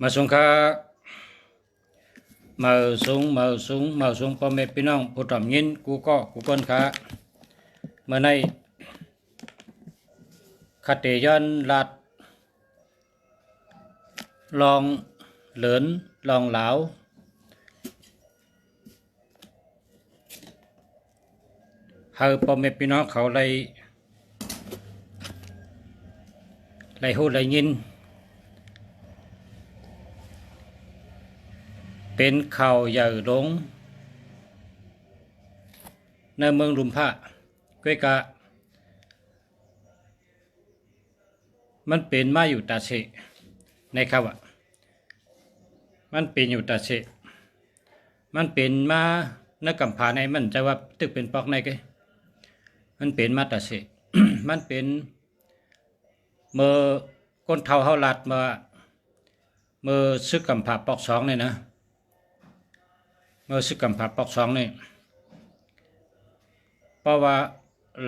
มาส่งค่ามาส่งพ่อแม่พี่น้องผู้ทำยินกูก้นค่าเมื่อในคติย้อนลาดลองเหลินลองเหลาให้พ่อแม่พี่น้องเขาไล่หูไล่ยินเป็นข่าวใหญ่หลงในเมืองลุมพะก้วยกะมันเป็นมาอยู่ตาเสในข่าวมันเป็นอยู่ตาเสมันเป็นมาในกำผาในมันจะว่าตึกเป็นปอกในกันมันเป็นมาตาเส มันเป็นเมื่อคนเท่าเฮาลัดมาเมื่อซึกกำผาปอกสองเนี่ยนะเมื่อซึกกำผาปอกสองนี่เพราะว่า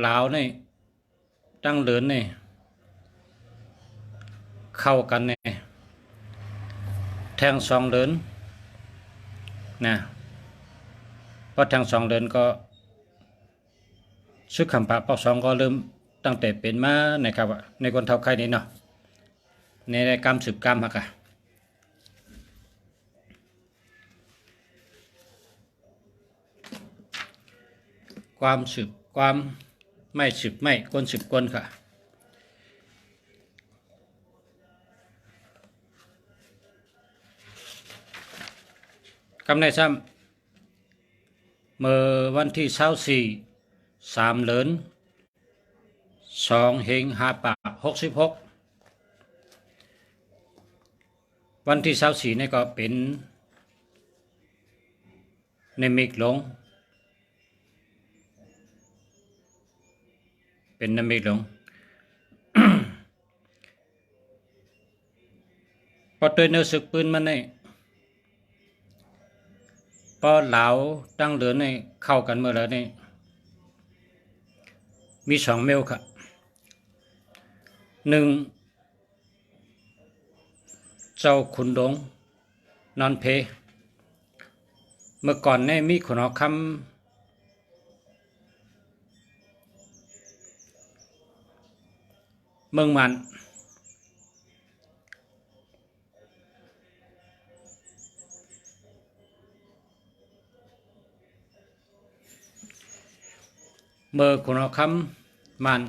ลาวนี่ตั้งเหลินนี่เข้ากันนี่แทงสองเหลินนะพอแทงสองเหลินก็ซึกกำผาปอกสองก็เริ่มตั้งแต่เป็นมานะครับในคนเท่าใครนี่เนาะในรายการสืบกรรมฮะกะความสืบความไม่สืบไม่คนสืบคนค่ะกำในซ้ำเมื่อวันที่24 3 เหลิน2 เฮง5 ปาก66วันที่24นี่ก็เป็นในมิกหลงเป็นน้ำมิกหลง พอตัวเนื้อสึกปืนมันนี่พอเหลาตั้งเหลือนี่เข้ากันเมื่อแล้วนี่มี2 เมลค่ะ1เจ้าขุนหลงนอนเพเมื่อก่อนนี่มีขนอคำเมืองมันเมื่อขนอคำมัน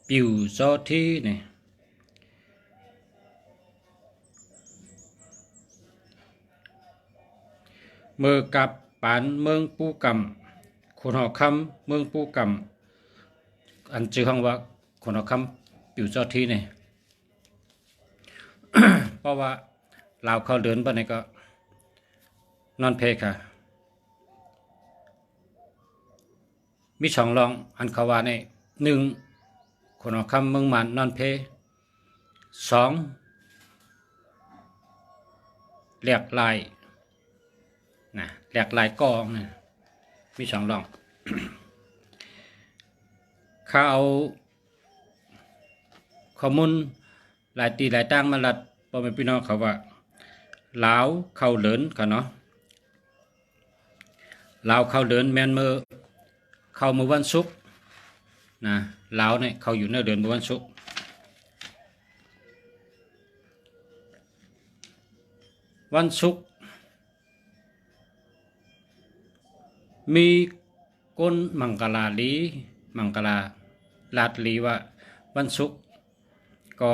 ปิวโซที่นี่เมื่อกับปานเมืองปูกำขนอคำเมืองปูกำอันชื่อห้องว่าขนอคำปิวโซที่นี่ เพราะว่าลาวเข้าเดินไปนี่ก็นอนเพค่ะมี2 รองอันเขาว่านี่1คนออกคำเมืองมันนอนเพ2แหลกลายนะแหลกลายกองนะมี2 รอง เขาเอาข้อมูลหลายตีหลายตั้งมาลัดพ่อแม่พี่น้องเขาว่าลาวเข้าเดินกันเนาะลาวเข้าเดินแมนมือเข้าเมื่อวันศุกร์นะลาวเนี่ยเขาอยู่ในเดือนเมื่อวันศุกร์มีก้นมังกลาลาดลีว่าวันศุกร์ก็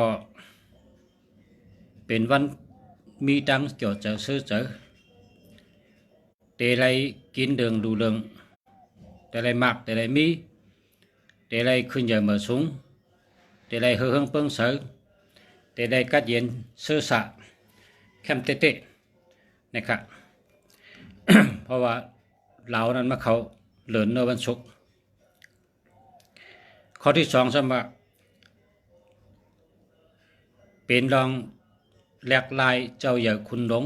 เป็นวันมีตังจอดเจอซื้อเจอเตะไรกินเดืองดูเดืองแต่ไรมักแต่ไรมีแต่ไรขึ้นใหญ่เหมือสูงแต่ไรเฮืองเปิ้งเสือแต่ไรกัดเย็นเสื้อสะแคมเตะนะครับ เพราะว่าเหล่านั้นมาเขาเหลินในวันศุกร์ข้อที่2สำหรับเป็นรองแหลกลายเจ้าใหญ่คุณหลง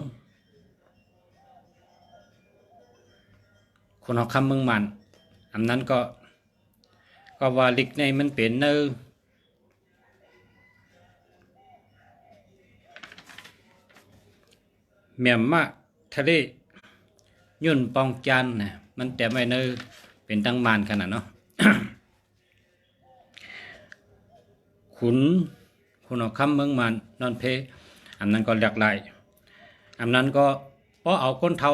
คนหอกคำเมืองมันอันนั้นก็ว่าลิกในมันเป็นเนื้อ เมียมมาทะเลยุ่นปองจันนะมันแต่ไม่เนอเป็นตั้งมานขนาดเนาะ คุณเอาคำเมืองมันนอนเพอันนั้นก็หลากหลายอันนั้นก็เพราะเอาก้นเทา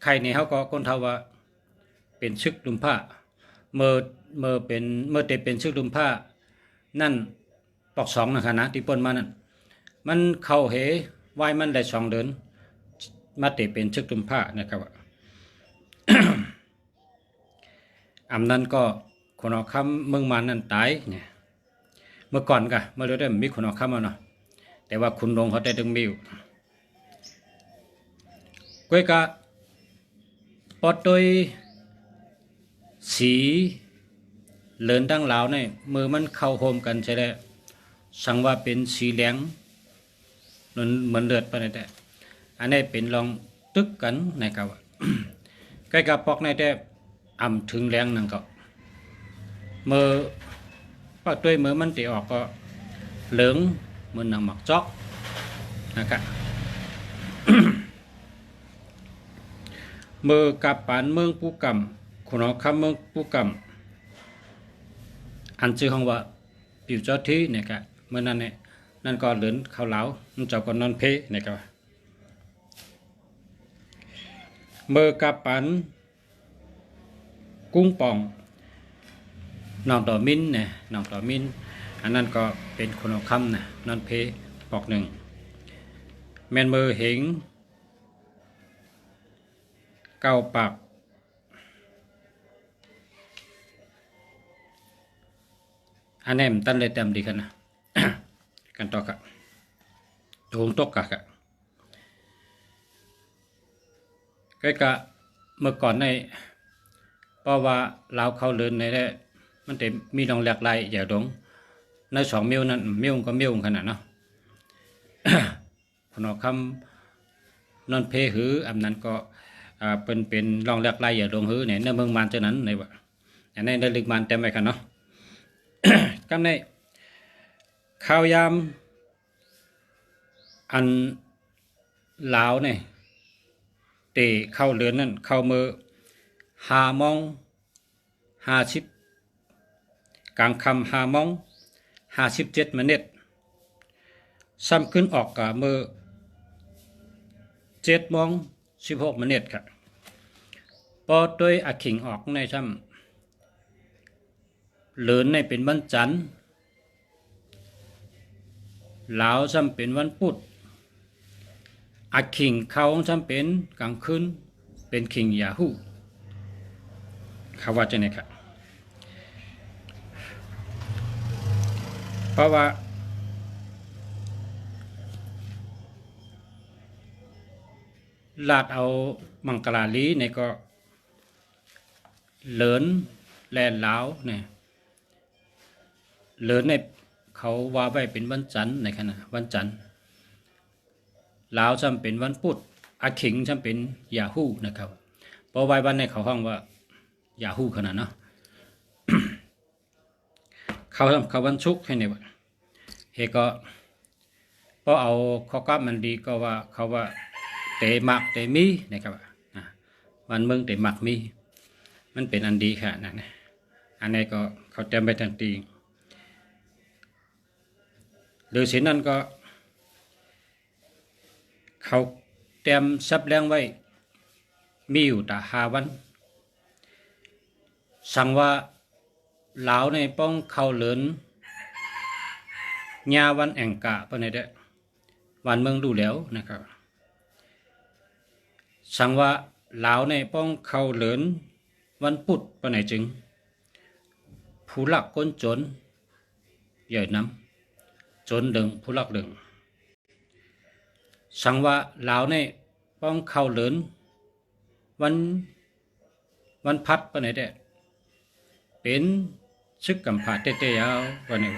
ใครเนี่ยเขาก็ก้นเทาว่าเป็นชึกลุมผ้าเมื่อเตเป็นชึกลุมผ้านั่นปอกสองนะคะนะที่ปนมานั่นมันเข้าเหไว้มันได้2 เดือนมาเตเป็นชึกลุมผ้านะครับ อันนั้นก็คนเอาคำเมืองมันนั่นตายเนี่ยเมื่อก่อนกะเมื่อเรื่องมีคนเอาคำมาเนาะแต่ว่าคุณลงเขาได้ดึงมิวก้อยกะปอดโดยสีเลินตั้งเหลาเนี่ยมือมันเข้าโฮมกันใช่ไหมสั่งว่าเป็นสีเหลืองเหมือนเลือดไปเลยแต่อันนี้เป็นลองตึกกันนะครับ ใกล้กับปอกในแต่อ่ำถึงแรงนั่งก็เมื่อปอดด้วยมือมันตีออกก็เหลืองเหมือนหนังหมักจอกนะครับ มือกับปานเมืองปูกำคนเอาคำเมืองปูกำอันชื่อของว่าปิวเจ้าที่เนี่ยครับเมื่อนั้นเนี่ยนั่นก็เหลือนเขาเหลามันเจ้าก็นอนเพเนี่ยครับมือกับปานกุ้งป่องน้องต่อมินเนี่ยน้องต่อมินอันนั้นก็เป็นคนเอาคำนะนอนเพปอกหนึ่งแมนมือเหงเก้าปากอันนี้มันตั้งเลยเต็มดีกันนะ กันต่อครับตรงตกกะใกล้กะเมื่อก่อนในเพราะว่าเราเข้าเลินในได้มันแต่มีลองหลากหลายอย่าดงใน2 มิ้วนั้นมิ้วก็มิ้วขนาดเนาะ พนอคำนอนเพหืออันนั้นก็เป็นลองหลากหลายอย่าดงหือเนี่ยในเมืองมันเท่านั้นในว่าอันนี้ในลึกมันเต็มไปกันเนาะ กันในข้าวยามอันลาวเนี่ยเตะเข้าเรือนนั่นเข้ามือ5 โมง 50กลางคำ5 โมง 57 นาทีซ้ำขึ้นออกกับมือ7 โมง 16 นาทีครับพอโดยอาขิงออกในซ้ำเลือนในเป็นวันจันทร์ลาวซ้ำเป็นวันพุธอาขิงเขาซ้ำเป็นกลางคืนเป็นขิงยาฮูเขาว่าจะไหนครับเพราะว่าลาดเอามังกรลาลีเนี่ยก็เหลินแลนลาวเนี่ยเหลินในเขาว่าไว้เป็นวันจันทร์ในขณะวันจันทร์ลาวจำเป็นวันพุธอาขิงจำเป็นยาฮูนะครับเพราะไว้วันในเขาห้องว่ายาฮูขนาดเนาะ เขาวันชุกให้เนี่ยเฮก็เพราะเอาข้อกับมันดีก็ว่าเขาว่าเตะหมักเตะมีนะครับวันเมืองเตะหมักมีมันเป็นอันดีค่ะนั่นนะอันนี้ก็เขาเต็มไปทันทีหรือสินั้นก็เขาเตรียมซับแรงไว้มีอยู่แต่5 วันสั่งว่าลาวในป้องเขาเหลินญาวันแองกะปะเนี่ยเด้วันเมืองดูแล้วนะครับสั่งว่าลาวในป้องเขาเหลินวันพุธปะไหนจึงผู้หลักก้นจนใหญ่น้ำจนดึงผู้หลักดึงสั่งว่าลาวในป้องเขาเหลินวันพัดปะไหนเด้เป็นซึกกำผาเตะยาวปะเนี่ย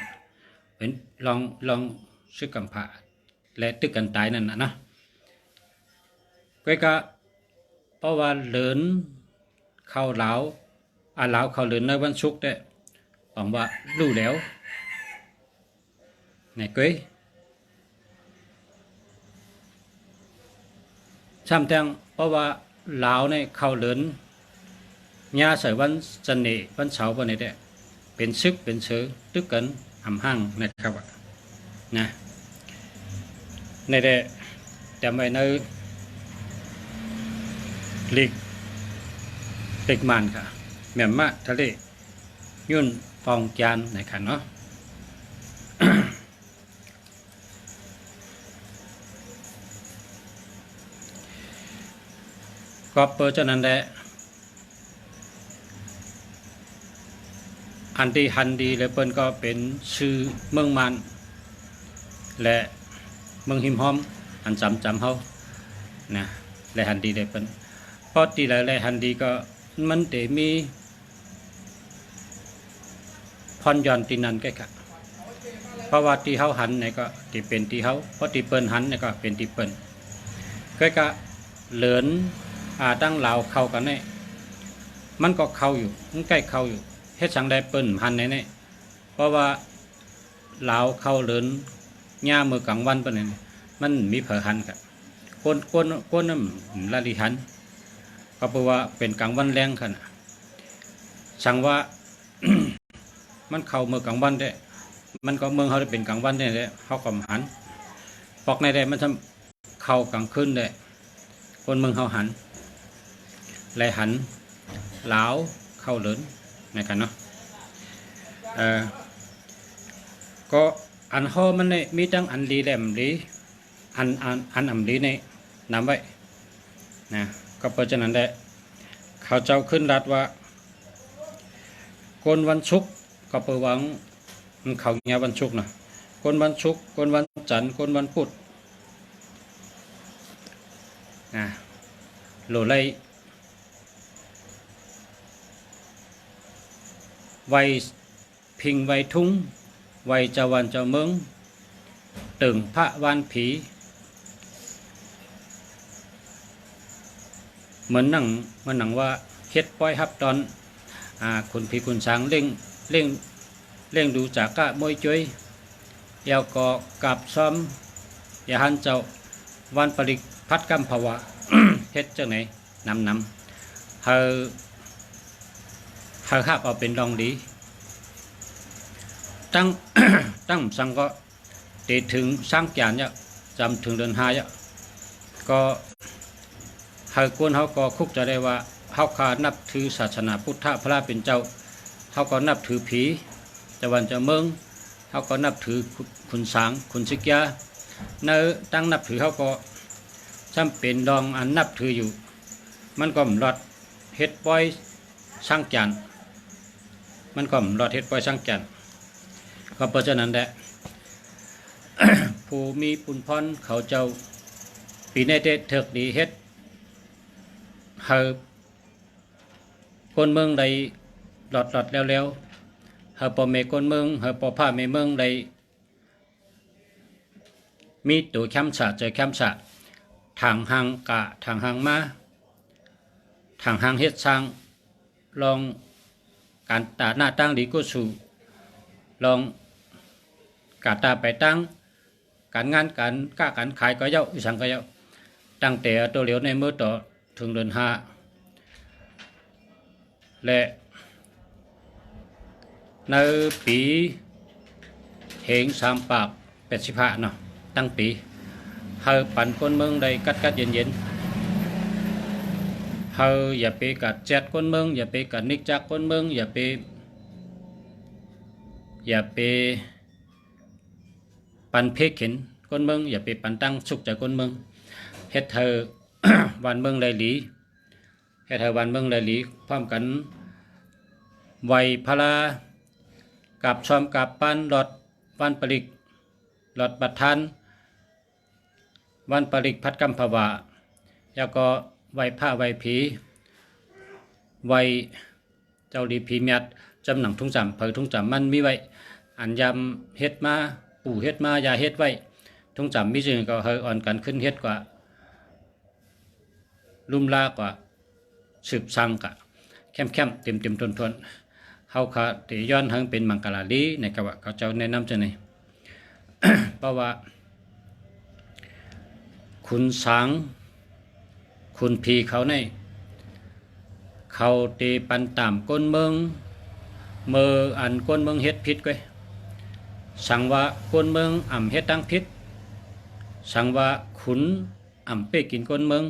เป็นลองซึกกำผาและตึกกันตายนั่นนะก็เพราะว่าเหลินเข้าลาวลาวเข้าเหลินในวันศุกร์ได้หวังว่ารู้แล้วในก้อย ช้ำแตงเพราะว่าลาวในเข้าเหลินญาใส่วันจันเนวันเสาร์วันนี้ได้เป็นซึกเป็นเสือตึกกันหำห้างนะครับนะในได้แต่ไม่ในลีกมันค่ะแม่มาทะเลยุ่นฟองจานนะครับเนาะ ก็เปิดเจ้านั้นแหละอันดีฮันดีเลยเปิ้นก็เป็นชื่อเมืองมันและเมืองหิมหอมอันจำเฮานะและฮันดีเลยเปิ้นพอตีแล้วและฮันดีก็มันได้มีพรย้อนที่นั่นแก่ค่ะเพราะว่าที่เฮาหันเนี่ยก็ที่เป็นที่เฮาเพราะที่เปิ้นหันเนี่ยก็เป็นที่เปิ้นก็เหลินตั้งลาวเข้ากันเนี่ยมันก็เข้าอยู่มันใกล้เข้าอยู่เฮ็ดสังได้เปิ้นหันเนี่ยเพราะว่าลาวเข้าเหลินย่ามือกลางวันเปิ้นนี่มันมีเผอหันกันก้นน้ำละลิหันก็เพราะว่าเป็นกลางวันแรงขนาดสั่งว่า มันเข้ามือกลางวันได้มันก็เมืองเขาได้เป็นกลางวันได้เลยเขาก็หันปอกในได้มันทำเข้ากลางคืนได้คนเมืองเขาหันเลยหันลาวเข้าเหลินนะครับเนาะก็อันห่อมันเนี่ยมีตั้งอันดีแหลมดีอันอ่ำดีในนำไว้นะก็เพราะฉะนั้นได้เขาเจ้าขึ้นรัดว่าคนวันศุกร์ก็เปิดวังเขาเงียวันศุกร์นะคนวันศุกร์คนวันจันทร์คนวันพุธนะโหลไลไวพิงไวทุ่งไวเจ้าวันเจ้าเมืองตึงพระวันผีเหมือนหนังว่าเฮ็ดป้อยฮับตอนคุณพี่คุณช้างเร่งดูจากกะมวยจุยเอวกอกับซ้อมอย่าหันเจ้าวันผลิตพัดกำภาวะ เฮ็ดจังไหนนำเฮาฮับเอาเป็นดองดีตั้ง สังก็ติถึงสร้างจานเนี่ยจำถึงเดือน5เนี่ยก็เฮาคนเขาก็คุกจะได้ว่าเฮาขานับถือศาสนาพุทธพระเป็นเจ้าเฮาก็นับถือผีเจ้าวันเจ้าเมืองเฮาก็นับถือคุณสางคุณสิกยาเนื้อตั้งนับถือเฮาก็จำเป็นดองอันนับถืออยู่มันก็หลอดเฮ็ดปล่อยสร้างจานมันก็หลอดเฮ็ดปล่อยสร้างจานก็เพราะฉะนั้นแหละ ผู้มีปุญพรเขาเจ้าปีในเถิกดีเฮ็ดเฮาคนเมืองใดหลอดแล้วเฮาปอเมคนเมืองเฮาปอผ้าเมเมืองใดมีตัวแคมสะเจอแคมสะทางหางกะทางหางมาทางหางเฮ็ดสร้างลองการตาหน้าตั้งดีก็สู่ลองกาตาไปตั้งการงานการขายก็เยาะสังก็เยาะตั้งแต่ตัวเหลียวในมือต่อถึงเดือน5และในปีเหง3 ปาก85เนาะตั้งปีเฮาปั่นคนเมืองได้กัดเย็นเฮาอย่าไปกัดแจดคนเมืองอย่าไปกัดนิกจักคนเมืองอย่าไปปันเพกเข็นคนเมืองอย่าไปปันตั้งสุขจากคนเมืองเฮ็ดเธอ วันเมืองไรหลีเฮ็ดเธอวันเมืองไรหลีพร้อมกันไวพลากับชอมกับปันหลอดวันปริกหลอดบัดทันวันปริกพัดกำภาวะแล้วก็ไวผ้าไวผีไวเจ้าดีผีเมียดจำหนังทุ่งจำเผยทุ่งจำมันมีไว้อันยำเฮ็ดมาปู่เฮ็ดมายาเฮ็ดไว้ทุ่งจำมีจึงก็เฮยอ่อนกันขึ้นเฮ็ดกว่าลุ่มลากว่าสืบสังกะแคมเต็มทนเฮาขาติย้อนหังเป็นมังกรลีในกะว่าเขาเจ้าแนะนำจังได๋ เพราะว่าคุณสาง คุณพีเขาในเขาตีปันตามก้นเมืองเมื่ออันก้นเมืองเฮ็ดผิดก้อยสั่งว่าก้นเมืองอ่ำเฮ็ดตั้งผิดสั่งว่าขุนอ่ำเป้กินก้นเมือง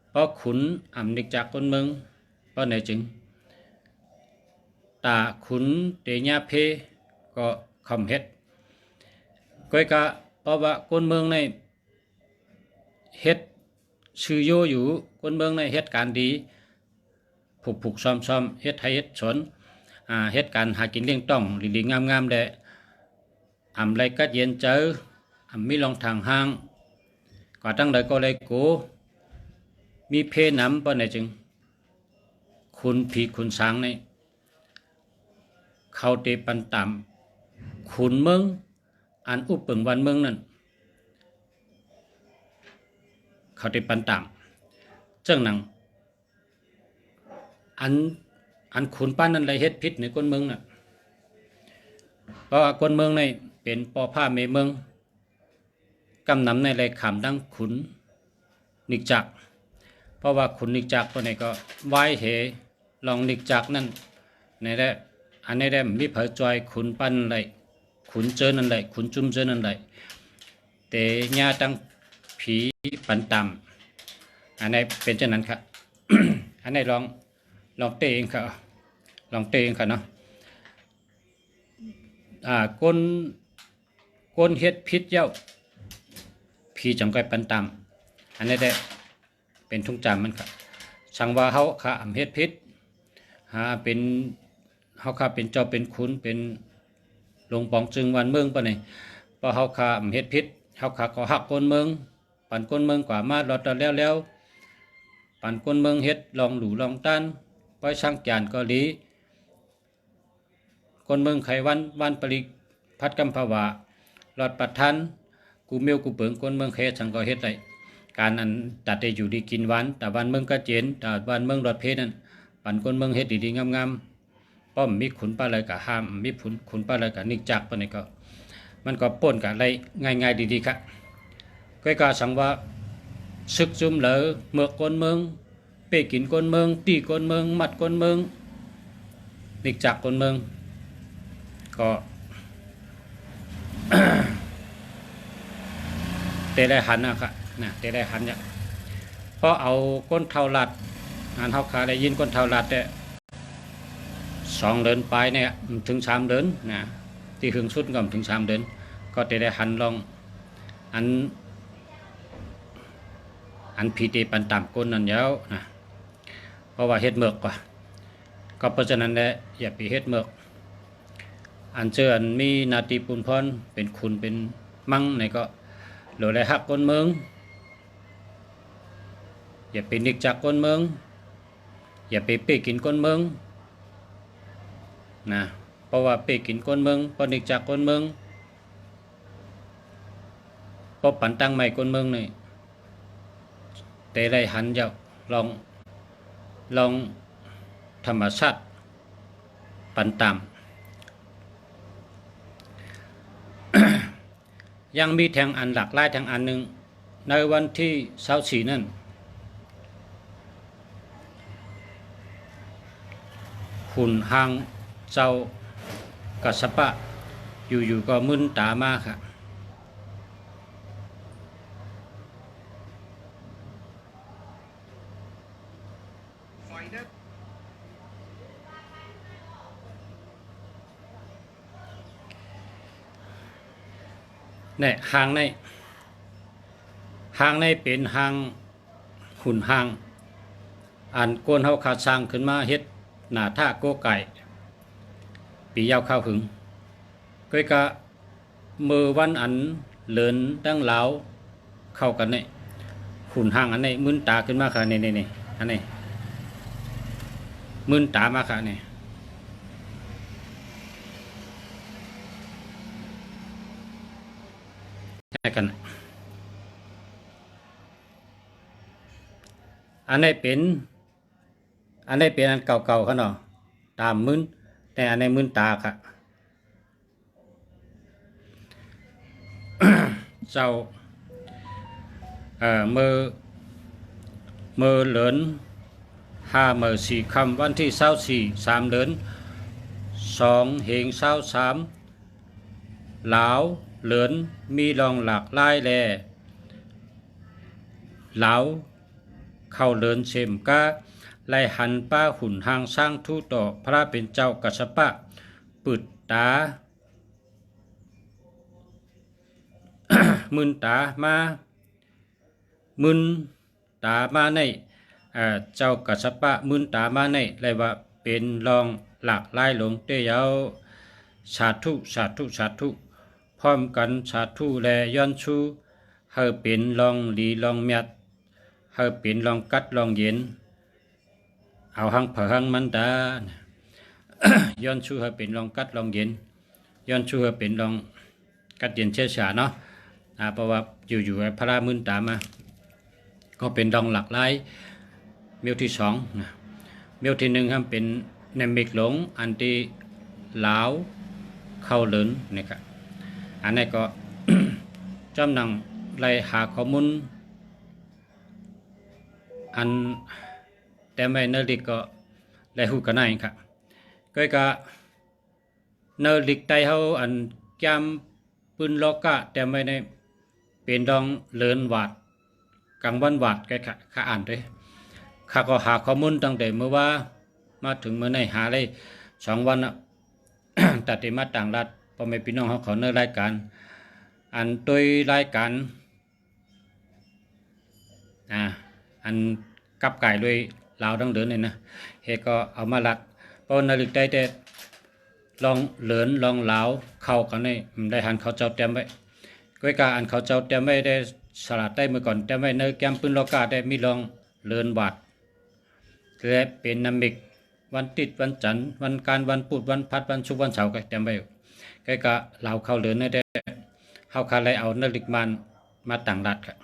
เพราะขุนอ่ำนิกจากก้นเมืองเพราะไหนจึงตาขุนเตญาเพก็คำเฮ็ดก้อยกะเพราะว่าก้นเมืองในเฮ็ดชื่อโยอยู่ก้นเมืองในเฮ็ดการดีผูกซ้อมเฮ็ดไทยเฮ็ดสนเฮ็ดการหากินเลี้ยงต้องหลีงามๆได้อำไรก็เย็นเจออำมีลองทางห้างก็ตั้งแต่ก็เลยกูมีเพน้ำปะไหนจึงคุณผีคุณสางในเขาเตปันตามขุนเมืองอันอุปเปิงวันเมืองนั่นเขาเตปันตามเจ้าหนังอันขุนป้านนั่นไรเฮ็ดพิษในคนเมืองน่ะเพราะว่าคนเมืองในเป็นปอผ้าเมเมืองกำนำในไรขามดังขุนนิกจักเพราะว่าขุนนิกจักตัวไหนก็ไหวเหลองนิกจักนั่นในแรกอันนี้ได้มีเผยจอยขุนปั้นไรขุนเจอนั่นไรขุนจุ่มเจอนั่นไรแต่ญาตั้งผีปันตำอันนี้เป็นเช่นนั้นครับ อันนี้ลองเตะเองครับลองเตะเองครับเนาะก้นเฮ็ดพิษเย้าผีจังก้อยปันตำอันนี้ได้เป็นทุ่งจำมันครับสั่งว่าเขาข้าอำเฮ็ดพิษเป็นเขาข้าเป็นเจ้าเป็นขุนเป็นลงปองจึงวันเมืองปะเนี่ยพอเขาข้าอำเฮ็ดพิษเขาข้าก็หักก้นเมืองปั่นก้นเมืองกว่ามาลอดแล้วปั่นก้นเมืองเฮ็ดลองหลู่ลองต้านไว้ช่างจานก็ดีก้นเมืองไขวันปริพัดกำภาวะหลอดปัดทันกูเมียวกูเปิงก้นเมืองเฮ็ดช่างก็เฮ็ดได้การนั้นตัดได้อยู่ดีกินวันแต่วันเมืองก็เจนแต่วันเมืองหลอดเพชรนั่นปั่นก้นเมืองเฮ็ดดีๆงามๆป้อมมีขุนป้าอะไรกะห้ามมีขุนป้าอะไรกะนิกจักปะนี่ก็มันก็ป่นกะอะไรง่ายๆดีๆครับก็กาสั่งว่าศึกจุ่มเหลอเมือกก้นเมืองเป้กินก้นเมืองตีก้นเมืองมัดก้นเมืองนิกจักก้นเมืองก็ เตะได้หันนะครับนะเตะได้หันเนี่ยเพราะเอาก้นเท่าลัดงานเท่าขาได้ยินก้นเท่าลัดเนี่ย2 เดือนไปเนี่ยถึง3 เดือนนะที่หึงสุดก็ถึง3 เดือนก็เตะได้หันลองอันพีเตปันตามก้นนั่นยาวนะเพราะว่าเฮ็ดเมือกกว่าก็เพราะฉะนั้นแหละอย่าไปเฮ็ดเมือกอันเจออันมีนาตีปุนพรเป็นคุณเป็นมั่งในก็โหลได้หักก้นเมืองอย่าไปนิกจากก้นเมืองอย่าไปเป้กินก้นเมืองนะเพราะว่าเป้กินก้นเมืองพอนิกจากก้นเมืองพอปันตั้งใหม่ก้นเมืองนี่แต่ได้หันจะลองธรรมชาติปันตาม ยังมีแทงอันหลักหลายแทงอันหนึ่งในวันที่24นั่นขุนหางเจ้ากัสปะอยู่ก็มึนตามาค่ะเนี่ยหางในเป็นหางหุ่นหางอันโกนเฮาขาดสร้างขึ้นมาเฮ็ดหน้าท่าโกไก่ปียาวข้าวหึงก้อยกะมือวันอันเลินตั้งเหลาเข้ากันเนี่ยหุ่นหางอันนี้มึนตาขึ้นมาค่ะนี่อันนี้มึนตามาค่ะนี่กันอันนี้เป็นอันเก่าๆเขาเนาะตามมึนแต่อันนี้มึนตาค่ะ เจ้าเมื่อ มือเหลิน5 มื้อ 4 ค่ำวันที่24 3 เดือน 2 เหง23ลาวเหลินมีรองหลากหลายแลลาวเข้าเหลินเสมกาไล่หันป้าหุ่นหางสร้างทู่ต่อพระเป็นเจ้ากัสสปะปึดตา มึนตามามึนตามาในเจ้ากัสสปะมึนตามาในเลยว่าเป็นรองหลากหลายหลงเตยาวสาธุสาธุสาธุพร้อมกันสาธุแลย้อนชูเฮาเป็นรองหลีรองเมียดเฮาเป็นรองกัดรองเย็นเอาหังเผหังมันตา ย้อนชูเฮาเป็นรองกัดรองเย็นย้อนชูเฮาเป็นรองกัดเย็นเชี่ยวชาญเนาะเพราะว่าอยู่ๆพระมึนตามาก็เป็นรองหลากหลายเมียวที่2นะเมียวที่1ครับเป็นเนมิกหลงอันที่ลาวเข้าเหลินนะครับอันนี้ก็ จำนังไล่หาข้อมูลอันแต่ไม่เนลิกก็ได้ฮู้กันได้ครับก็เนลิกไตเฮาอันจำปืนโลกะแต่ไม่ได้เป็นดองเลินวาดกังวันวาดแกข้าอ่านด้วยข้าก็หาข้อมูลตั้งแต่เมื่อว่ามาถึงเมื่อไหร่หาได้2 วันอ่ะ ตัดมาต่างรัฐพ่อแม่พี่น้องเขาเนื้อรายการอันโดยรายการอันกับไก่ด้วยลาวดังเดินเลยนะเฮก็เอามาลัดเพราะนาฬิกาแต่ลองเหลินลองลาวเข้ากันได้หันเขาเจ้าเต็มไว้ก้อยกาอันเขาเจ้าเต็มไว้ได้สลัดได้เมื่อก่อนเต็มไว้ในแกมปืนโลกาได้มีลองเหลินบาดและเป็นนามิกวันติดวันจันทร์วันการวันพุธวันพัดวันศุกร์วันเสาร์ก็เต็มไว้ก้อยกาลาวเข้าเหลินได้เขาคาเลยเอานาฬิกมันมาต่างรัฐครับ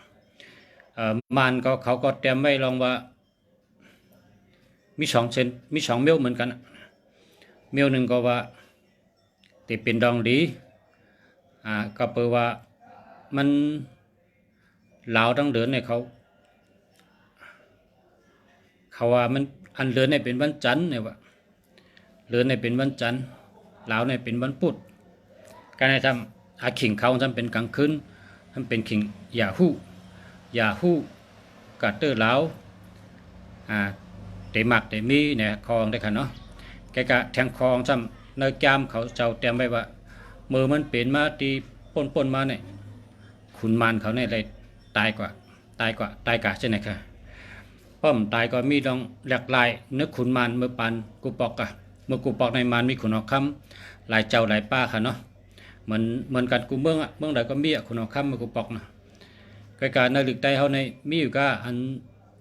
มันก็เขาก็เตรียมไว้ลองว่ามี2 เซนมี2 เมลเหมือนกันเมลหนึ่งก็ว่าติเป็นดองดีก็เปิดว่ามันลาวต้องเดินในเขาว่ามันอันเดินในเป็นวันจันทร์เนี่ยว่าเดินในเป็นวันจันทร์ลาวในเป็นวันพุธการทำขิงเขาทำเป็นกลางคืนทำเป็นขิงยาฮู้กัดเตอร์ลาวเตมักเตมีเนี่ยคองได้ค่ะเนาะแกก็แทงคองซ้ำในจามเขาเจ้าเตรียมไว้ว่ามือมันเป็นมาตีป่นมาเนี่ยขุนมันเขาเนี่ยเลยตายกว่าใช่ไหมคะป้อมตายก็มีดองหลากหลายนึกขุนมันเมื่อปันกูปอกเมื่อกูปอกในมันมีขุนหอกคำหลายเจ้าหลายป้าค่ะเนาะเหมือนกันกูเมืองใดก็มีขุนหอกคำเมื่อกูปอกนะการในลึกใต้เขาในมีอยู่ก็อัน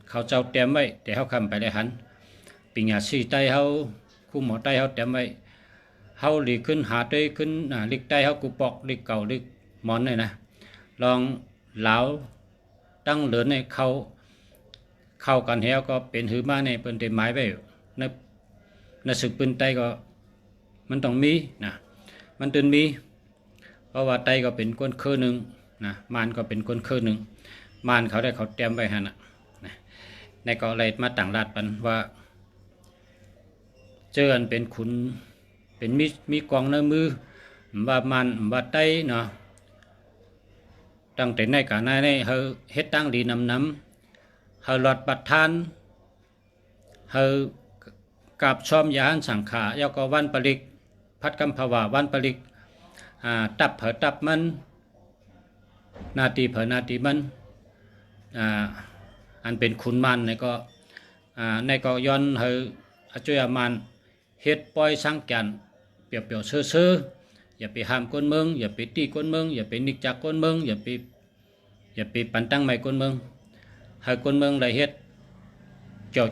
เขาเจ้าเตรียมไว้แต่เขาคำไปเลยหันปิญญาสีใต้เขาคู่หมอใต้เขาเตรียมไว้เขาหลีขึ้นหาด้วยขึ้นลึกใต้เขากูปอกลึกเก่าลึกหมอนเลยนะลองเหลาตั้งเหลือในเข้ากันแล้วก็เป็นหือมาในเป็นเต็มไม้ไปในศึกปืนใต้ก็มันต้องมีนะมันตื่นมีเพราะว่าใต้ก็เป็นก้นเครือหนึ่งนะมานก็เป็นก้นเครือหนึ่งมานเขาได้เขาเตรียมไว้ฮะนะในก็เลยมาต่างราดปันว่าเจออันเป็นขุนเป็นมีกองในมือว่ามันว่าใต้เนาะตั้งแต่ในการในเฮาเฮ็ดตั้งดีนำเฮาหลอดบัดทานเฮากับชอมยานสังขายก็วันปริกพัดกำภาวะวันปริกตับเผตับมันนาทีเผนาทีมันอันเป็นขุนมันในก็ย้อนเฮาช่วยมันเฮ็ดปล่อยสังกันเปียวๆซื่อๆอย่าไปห้ามคนเมืองอย่าไปตีคนเมืองอย่าไปนิกจากคนเมืองอย่าไปปันตั้งใหม่คนเมืองให้คนเมืองได้เฮ็ดเจาะ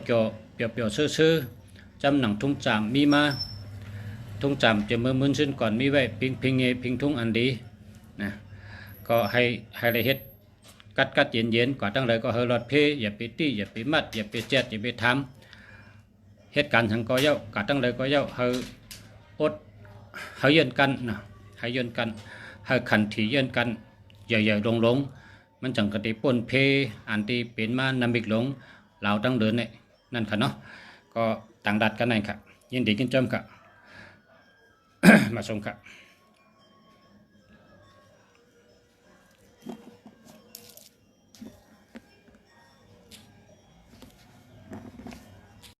เปียวๆซื่อๆจำหนังทุ่งจามมีมาทุ่งจามจะเมื่อมื้อซึ่งก่อนมีไว้พิงทุ่งอันดีนะก็ให้ได้เฮ็ดกัดเย็นกว่าตั้งเลยก็เฮรอดเพอย่าไปตีอย่าไปมัดอย่าไปแจดอย่าไปทำเหตุการณ์ทางก็เย้ากาตั้งเลยก็เย้าเฮาอดเฮาเยือนกันนะเฮาเยือนกันเฮาขันถีเยือนกันใหญ่ๆลงมันจังกะติป่นเพอันที่เป็นมานามิกหลง เราต้องเดินเนี่ยนั่นค่ะเนาะก็ต่างดัดกันนั่นค่ะยินดีกินจอมค่ะ มาชมค่ะ